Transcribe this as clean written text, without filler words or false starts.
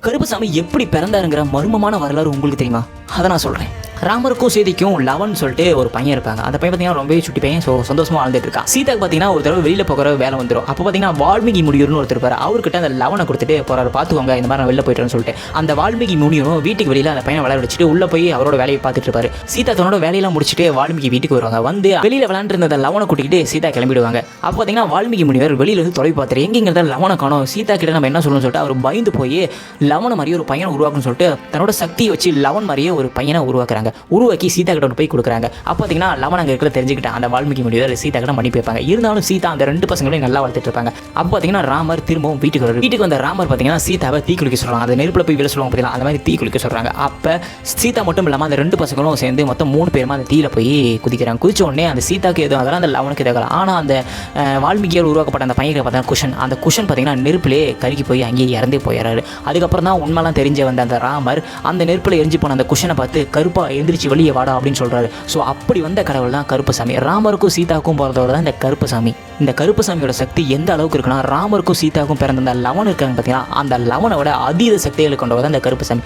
கருப்பசாமி எப்படி பிறந்தாருங்கிற மர்மமான வரலாறு உங்களுக்கு தெரியுமா? அதை நான் சொல்கிறேன். ராமருக்கும் சீதைக்கும் லவன் சொல்லிட்டு ஒரு பையன் இருப்பாங்க. அந்த பையன் பார்த்தீங்கன்னா ரொம்பவே சுட்டி பையன். ஸோ சந்தோஷமாக வாழ்ந்துட்டு இருக்கான். சீதாக்கு பார்த்தீங்கன்னா ஒரு தடவை வெளியில் போகிற வேலை வந்துடும். அப்போ பார்த்தீங்கன்னா வால்மீகி முனிவர்னு ஒருத்தர் இருப்பார். அவர்கிட்ட அந்த லவனை கொடுத்துட்டு போகிறாரு, பார்த்துக்கோங்க இந்த மாதிரி நான் வெளில போயிட்டேன்னு சொல்லிட்டு. அந்த வால்மீகி முனிவரும் வீட்டுக்கு வெளியில் அந்த பையனை விளையாட வச்சுட்டு உள்ளே போய் அவரோட வேலையை பார்த்துட்டு இருப்பாரு. சீதா தன்னோட வேலையெல்லாம் முடிச்சுட்டு வால்மீகி வீட்டுக்கு வருவாங்க. வந்து வெளியில் விளையாண்டுருந்த அந்த லவனை கூட்டிகிட்டு சீதா கிளம்பிடுவாங்க. அப்போ பார்த்தீங்கன்னா வால்மீகி முனிவர் வெளியில் வந்து தொலைவு பார்த்துரு எங்கேங்கிறத லவனை காணும். சீதா கிட்ட நம்ம என்ன சொல்லணும்னு சொல்லிட்டு அவர் பயந்து போய் லவனை மாதிரியே ஒரு பையனை உருவாக்குன்னு சொல்லிட்டு தன்னோட சக்தியை வச்சு லவன் மாதிரியே ஒரு பையனை உருவாக்குறாங்க. உருவாக்கி சீதா கிட்ட போய் கொடுக்குறாங்க. அப்போ பார்த்தீங்கன்னா லவன் அங்கே இருக்கிற தெரிஞ்சுக்கிட்டேன் அந்த வால்மீகி முனிவர் சீதா கிட்ட மன்னிப்பு வைப்பாங்க. இருந்தாலும் சீதா அந்த 2 பசங்களையும் நல்லா வளர்த்துட்டு இருப்பாங்க. அப்போ பார்த்தீங்கன்னா ராமர் திரும்பவும் வீட்டுக்கு வருவார். வீட்டுக்கு வந்த ராமர் பார்த்தீங்கன்னா சீதாவை தீ குளிக்க சொல்கிறாங்க. அந்த நெருப்பில் போய் விட சொல்லுவாங்க பார்த்தீங்கன்னா அந்த மாதிரி தீ குளிக்க சொல்கிறாங்க. அப்போ சீதா மட்டும் இல்லாமல் அந்த 2 பசங்களும் சேர்ந்து மொத்தம் 3 பேருமா அந்த தீயில போய் குதிக்கிறாங்க. குதிச்ச உடனே அந்த சீதாக்கு எதுவும் அதெல்லாம் அந்த லவனுக்கு எதாவது. ஆனால் அந்த வால்மீகியால் உருவாக்கப்பட்ட அந்த பையனை பார்த்தா குஷன், அந்த குஷன் பார்த்தீங்கன்னா நெருப்பிலே கருகி போய் அங்கேயே இறந்தே போயிடறாரு. அதுக்கப்புறம் தான் உண்மைலாம் தெரிஞ்ச வந்த அந்த ராமர் அந்த நெருப்பில் எரிஞ்சு போன அந்த குஷனை பார்த்து கருப்பா எந்திரிச்சு வெளியே வாடா அப்படின்னு சொல்கிறாரு. ஸோ அப்படி வந்த கடவுள் தான் கருப்பசாமி. ராமருக்கும் சீதாவுக்கும் பிறந்தவர் தான் இந்த கருப்பசாமி. இந்த கருப்பசாமியோட சக்தி எந்த அளவுக்கு இருக்குன்னா ராமருக்கும் சீதாவுக்கும் பிறந்த அந்த லவன் இருக்காங்க பார்த்தீங்கன்னா அந்த லவனை விட அதீத சக்திகளை கொண்டவர் தான் இந்த கருப்பசாமி.